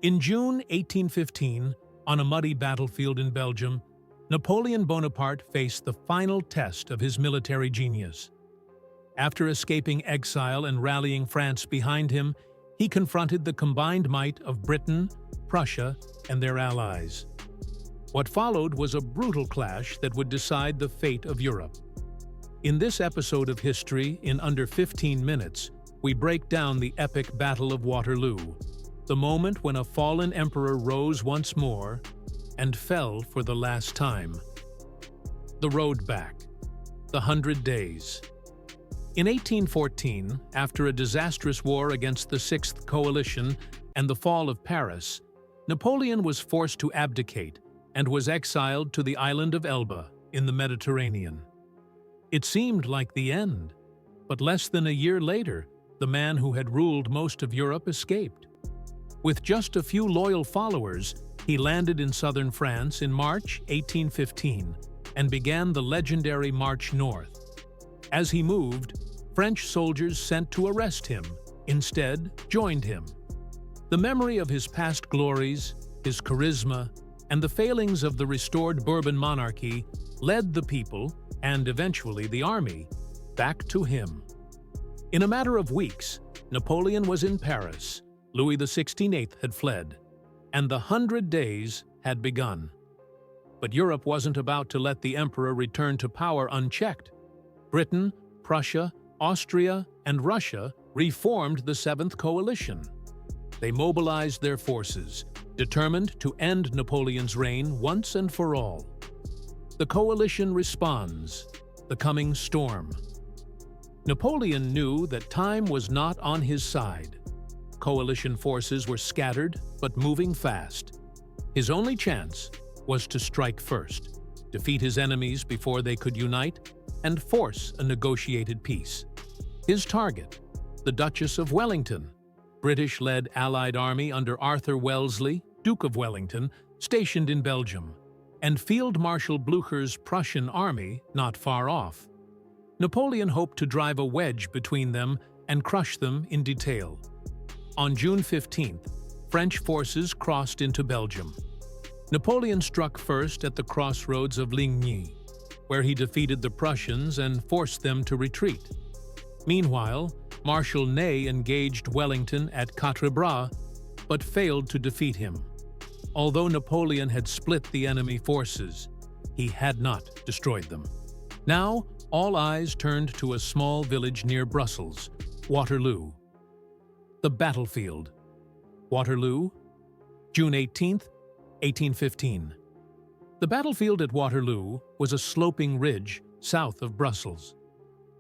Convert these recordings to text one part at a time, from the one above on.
In June 1815, on a muddy battlefield in Belgium, Napoleon Bonaparte faced the final test of his military genius. After escaping exile and rallying France behind him, he confronted the combined might of Britain, Prussia, and their allies. What followed was a brutal clash that would decide the fate of Europe. In this episode of history, in under 15 minutes, we break down the epic Battle of Waterloo, the moment when a fallen emperor rose once more and fell for the last time. The road back. The 100 Days. In 1814, after a disastrous war against the Sixth Coalition and the fall of Paris, Napoleon was forced to abdicate and was exiled to the island of Elba in the Mediterranean. It seemed like the end, but less than a year later, the man who had ruled most of Europe escaped. With just a few loyal followers, he landed in southern France in March 1815 and began the legendary March North. As he moved, French soldiers sent to arrest him instead joined him. The memory of his past glories, his charisma, and the failings of the restored Bourbon monarchy led the people, and eventually the army, back to him. In a matter of weeks, Napoleon was in Paris, Louis XVI had fled, and the 100 Days had begun. But Europe wasn't about to let the emperor return to power unchecked. Britain, Prussia, Austria, and Russia reformed the Seventh Coalition. They mobilized their forces, determined to end Napoleon's reign once and for all. The coalition responds, the coming storm. Napoleon knew that time was not on his side. Coalition forces were scattered but moving fast. His only chance was to strike first, defeat his enemies before they could unite, and force a negotiated peace. His target, the Duchess of Wellington, British-led Allied army under Arthur Wellesley, Duke of Wellington, stationed in Belgium, and Field Marshal Blücher's Prussian army not far off. Napoleon hoped to drive a wedge between them and crush them in detail. On June 15th, French forces crossed into Belgium. Napoleon struck first at the crossroads of Ligny, where he defeated the Prussians and forced them to retreat. Meanwhile, Marshal Ney engaged Wellington at Quatre Bras, but failed to defeat him. Although Napoleon had split the enemy forces, he had not destroyed them. Now, all eyes turned to a small village near Brussels, Waterloo. The battlefield. Waterloo, June 18, 1815. The battlefield at Waterloo was a sloping ridge south of Brussels.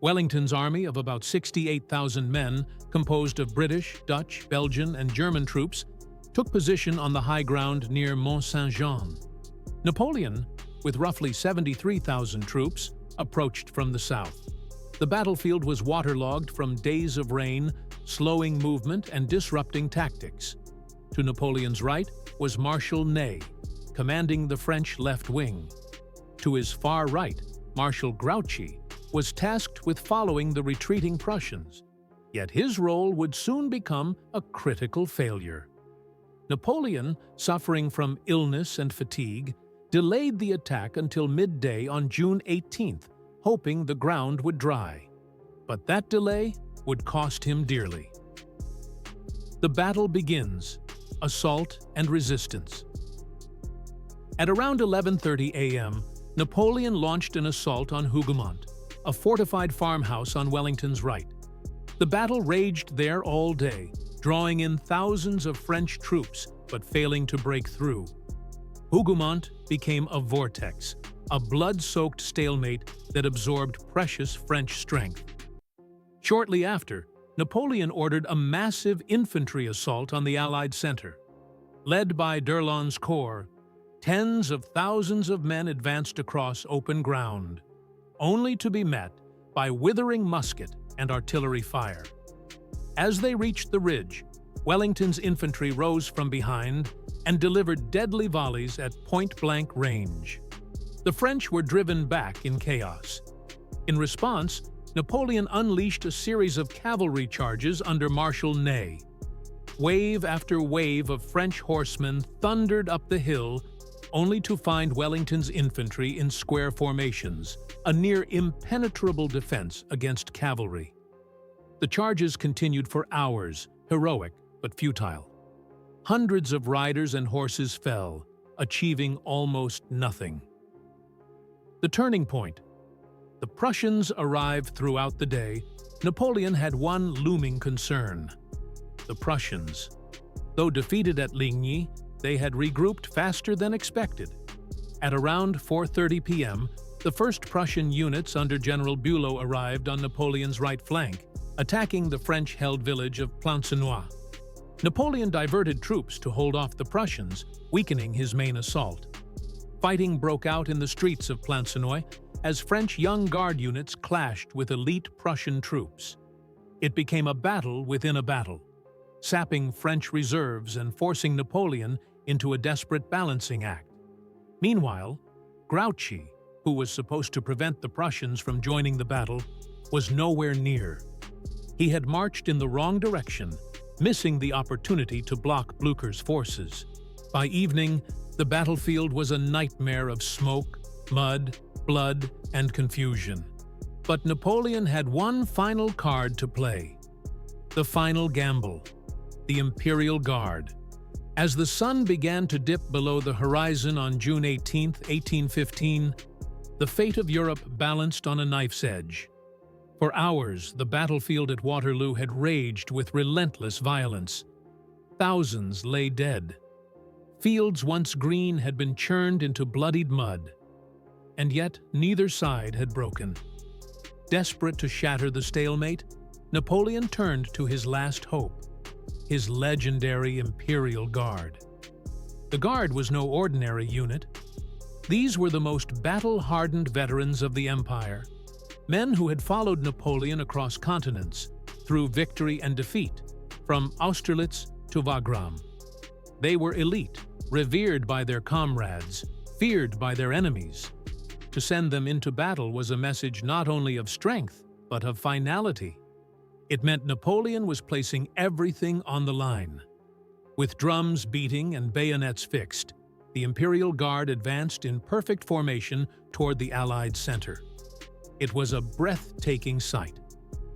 Wellington's army of about 68,000 men, composed of British, Dutch, Belgian, and German troops, took position on the high ground near Mont Saint-Jean. Napoleon, with roughly 73,000 troops, approached from the south. The battlefield was waterlogged from days of rain, slowing movement and disrupting tactics. To Napoleon's right was Marshal Ney, commanding the French left wing. To his far right, Marshal Grouchy was tasked with following the retreating Prussians, yet his role would soon become a critical failure. Napoleon, suffering from illness and fatigue, delayed the attack until midday on June 18th, hoping the ground would dry. But that delay would cost him dearly. The battle begins, assault and resistance. At around 11:30 a.m., Napoleon launched an assault on Hougoumont, a fortified farmhouse on Wellington's right. The battle raged there all day, drawing in thousands of French troops, but failing to break through. Hougoumont became a vortex, a blood-soaked stalemate that absorbed precious French strength. Shortly after, Napoleon ordered a massive infantry assault on the Allied center. Led by d'Erlon's corps, tens of thousands of men advanced across open ground, only to be met by withering musket and artillery fire. As they reached the ridge, Wellington's infantry rose from behind and delivered deadly volleys at point-blank range. The French were driven back in chaos. In response, Napoleon unleashed a series of cavalry charges under Marshal Ney. Wave after wave of French horsemen thundered up the hill, only to find Wellington's infantry in square formations, a near impenetrable defense against cavalry. The charges continued for hours, heroic but futile. Hundreds of riders and horses fell, achieving almost nothing. The turning point. The Prussians arrived throughout the day. Napoleon had one looming concern: the Prussians. Though defeated at Ligny, they had regrouped faster than expected. At around 4:30 p.m., the first Prussian units under General Bülow arrived on Napoleon's right flank, attacking the French-held village of Plancenoit. Napoleon diverted troops to hold off the Prussians, weakening his main assault. Fighting broke out in the streets of Plancenoit as French Young Guard units clashed with elite Prussian troops. It became a battle within a battle, sapping French reserves and forcing Napoleon into a desperate balancing act. Meanwhile, Grouchy, who was supposed to prevent the Prussians from joining the battle, was nowhere near. He had marched in the wrong direction, missing the opportunity to block Blücher's forces. By evening, the battlefield was a nightmare of smoke, mud, blood, and confusion. But Napoleon had one final card to play: the final gamble, the Imperial Guard. As the sun began to dip below the horizon on June 18, 1815, the fate of Europe balanced on a knife's edge. For hours, the battlefield at Waterloo had raged with relentless violence. Thousands lay dead. Fields once green had been churned into bloodied mud. And yet, neither side had broken. Desperate to shatter the stalemate, Napoleon turned to his last hope: his legendary Imperial Guard. The Guard was no ordinary unit. These were the most battle-hardened veterans of the Empire, men who had followed Napoleon across continents, through victory and defeat, from Austerlitz to Wagram. They were elite, revered by their comrades, feared by their enemies. To send them into battle was a message not only of strength, but of finality. It meant Napoleon was placing everything on the line. With drums beating and bayonets fixed, the Imperial Guard advanced in perfect formation toward the Allied center. It was a breathtaking sight.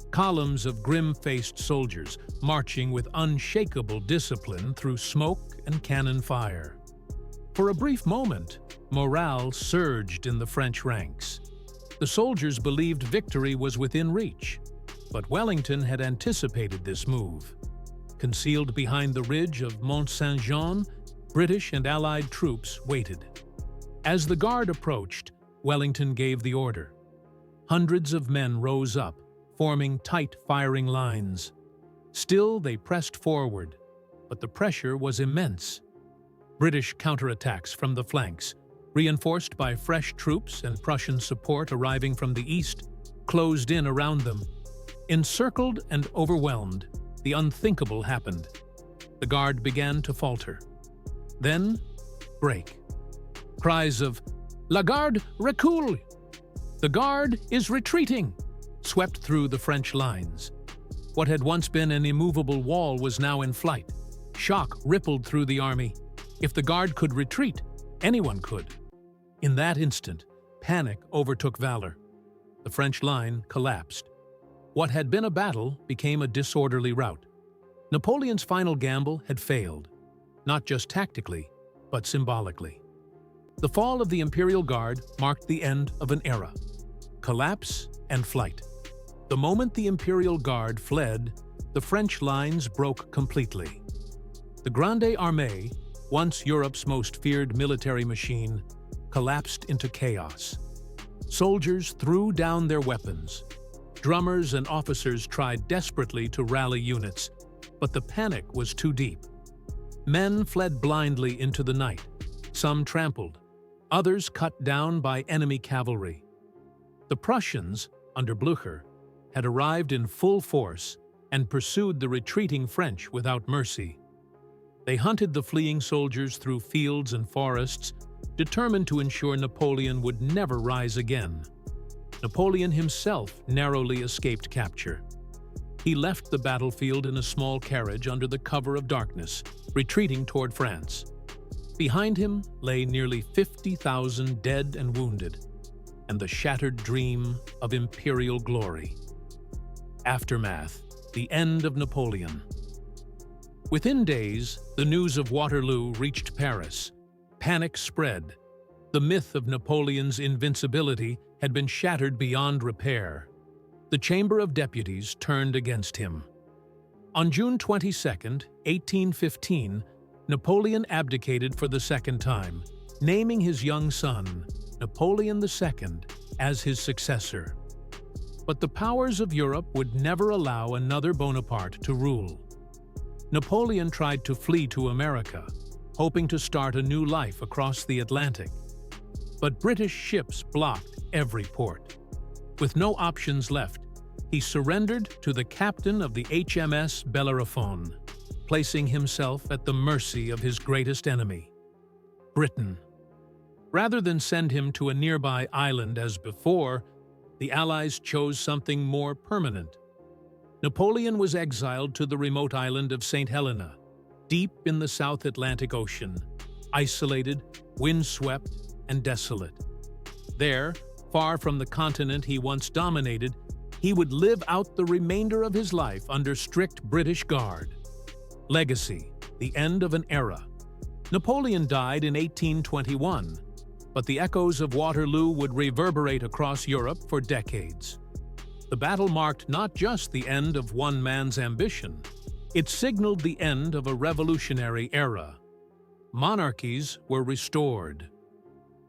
Columns of grim-faced soldiers marching with unshakable discipline through smoke and cannon fire. For a brief moment, morale surged in the French ranks. The soldiers believed victory was within reach, but Wellington had anticipated this move. Concealed behind the ridge of Mont Saint-Jean, British and Allied troops waited. As the Guard approached, Wellington gave the order. Hundreds of men rose up, forming tight firing lines. Still, they pressed forward, but the pressure was immense. British counterattacks from the flanks, reinforced by fresh troops and Prussian support arriving from the east, closed in around them. Encircled and overwhelmed, the unthinkable happened. The Guard began to falter. Then, break. Cries of "La Garde recule! The Guard is retreating!" swept through the French lines. What had once been an immovable wall was now in flight. Shock rippled through the army. If the Guard could retreat, anyone could. In that instant, panic overtook valor. The French line collapsed. What had been a battle became a disorderly rout. Napoleon's final gamble had failed, not just tactically, but symbolically. The fall of the Imperial Guard marked the end of an era. Collapse and flight. The moment the Imperial Guard fled, the French lines broke completely. The Grande Armée, once Europe's most feared military machine, collapsed into chaos. Soldiers threw down their weapons. Drummers and officers tried desperately to rally units, but the panic was too deep. Men fled blindly into the night, some trampled, others cut down by enemy cavalry. The Prussians, under Blücher, had arrived in full force and pursued the retreating French without mercy. They hunted the fleeing soldiers through fields and forests, determined to ensure Napoleon would never rise again. Napoleon himself narrowly escaped capture. he left the battlefield in a small carriage under the cover of darkness, retreating toward France. Behind him lay nearly 50,000 dead and wounded, and the shattered dream of imperial glory. Aftermath: the end of Napoleon. Within days, the news of Waterloo reached Paris. Panic spread. The myth of Napoleon's invincibility had been shattered beyond repair. The Chamber of Deputies turned against him. On June 22, 1815, Napoleon abdicated for the second time, naming his young son, Napoleon II, as his successor. But the powers of Europe would never allow another Bonaparte to rule. Napoleon tried to flee to America, hoping to start a new life across the Atlantic. But British ships blocked every port. With no options left, he surrendered to the captain of the HMS Bellerophon, placing himself at the mercy of his greatest enemy, Britain. Rather than send him to a nearby island as before, the Allies chose something more permanent. Napoleon was exiled to the remote island of St. Helena, deep in the South Atlantic Ocean, isolated, windswept, and desolate. There, far from the continent he once dominated, he would live out the remainder of his life under strict British guard. Legacy: the end of an era. Napoleon died in 1821, but the echoes of Waterloo would reverberate across Europe for decades. The battle marked not just the end of one man's ambition, it signaled the end of a revolutionary era. Monarchies were restored.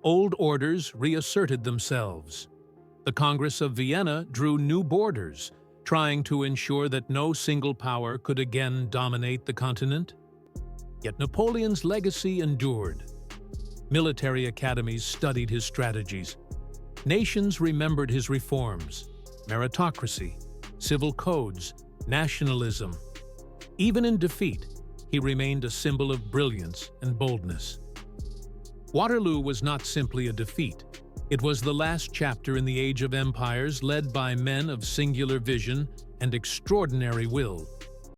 Old orders reasserted themselves. The Congress of Vienna drew new borders, trying to ensure that no single power could again dominate the continent. Yet Napoleon's legacy endured. Military academies studied his strategies. Nations remembered his reforms: meritocracy, civil codes, nationalism. Even in defeat, he remained a symbol of brilliance and boldness. Waterloo was not simply a defeat. It was the last chapter in the age of empires led by men of singular vision and extraordinary will.